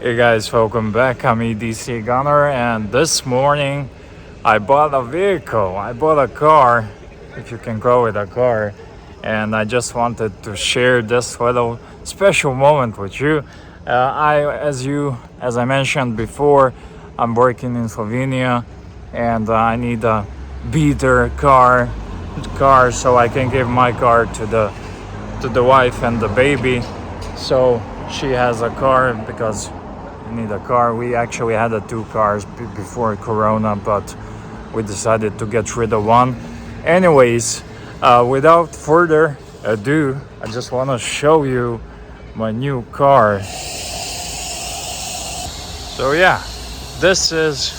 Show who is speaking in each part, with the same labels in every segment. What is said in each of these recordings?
Speaker 1: Hey guys, welcome back. I'm EDC Gunner, and this morning I bought a vehicle. I bought a car, if you can call it a car, and I just wanted to share this little special moment with you. As I mentioned before, I'm working in Slovenia, and I need a beater car, so I can give my car to the wife and the baby. So she has a car because we need a car. We actually had two cars before Corona, but we decided to get rid of one. Anyways, without further ado, I just want to show you my new car. So yeah, this is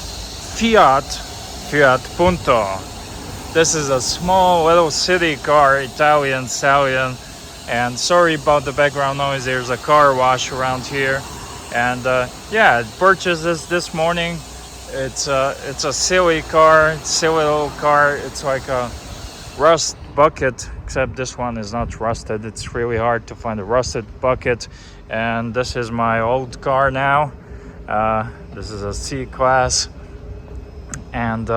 Speaker 1: Fiat Punto. This is a small little city car, Italian Stallion. And sorry about the background noise, there's a car wash around here. And yeah, I purchased this morning. It's a silly little car. It's like a rust bucket, except this one is not rusted. It's really hard to find a rusted bucket. And this is my old car now. This is a C-Class. And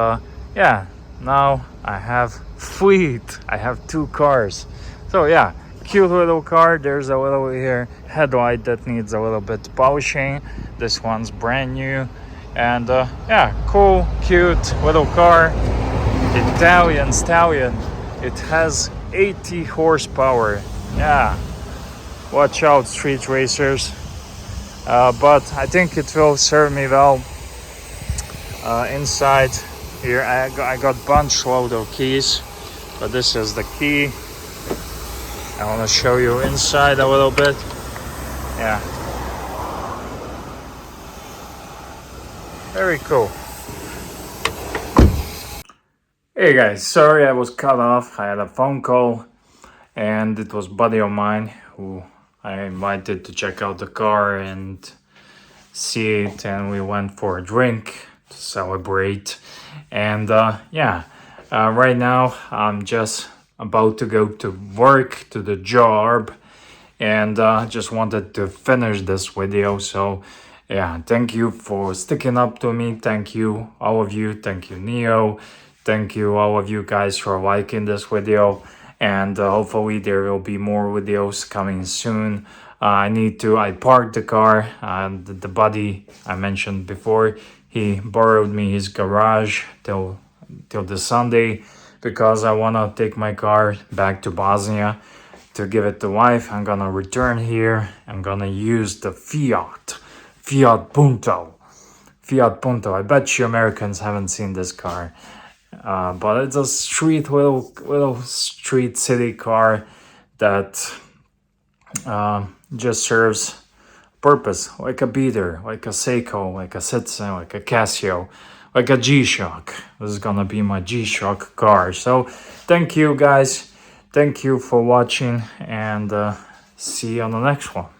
Speaker 1: yeah, now I have fleet. I have two cars. So yeah, cute little car. There's a little here headlight that needs a little bit polishing. This one's brand new. And yeah, cool, cute little car. Italian Stallion. It has 80 horsepower. Yeah, watch out, street racers. But I think it will serve me well. Inside here I got bunch load of keys, but this is the key. I want to show you inside a little bit. Yeah, very cool. Hey guys, sorry I was cut off. I had a phone call and it was a buddy of mine who I invited to check out the car and see it, and we went for a drink to celebrate. And yeah, right now I'm just about to go to work, to the job, and just wanted to finish this video. So yeah, thank you for sticking up to me. Thank you, all of you. Thank you, Neo. Thank you, all of you guys, for liking this video. And hopefully there will be more videos coming soon. I parked the car, and the buddy I mentioned before, he borrowed me his garage till the Sunday, because I want to take my car back to Bosnia to give it to wife. I'm gonna return here. I'm gonna use the Fiat Punto. I bet you Americans haven't seen this car, but it's a little street city car that just serves purpose, like a beater, like a Seiko, like a Citizen, like a Casio, like a G-Shock. This is gonna be my G-Shock car. So thank you guys, thank you for watching, and see you on the next one.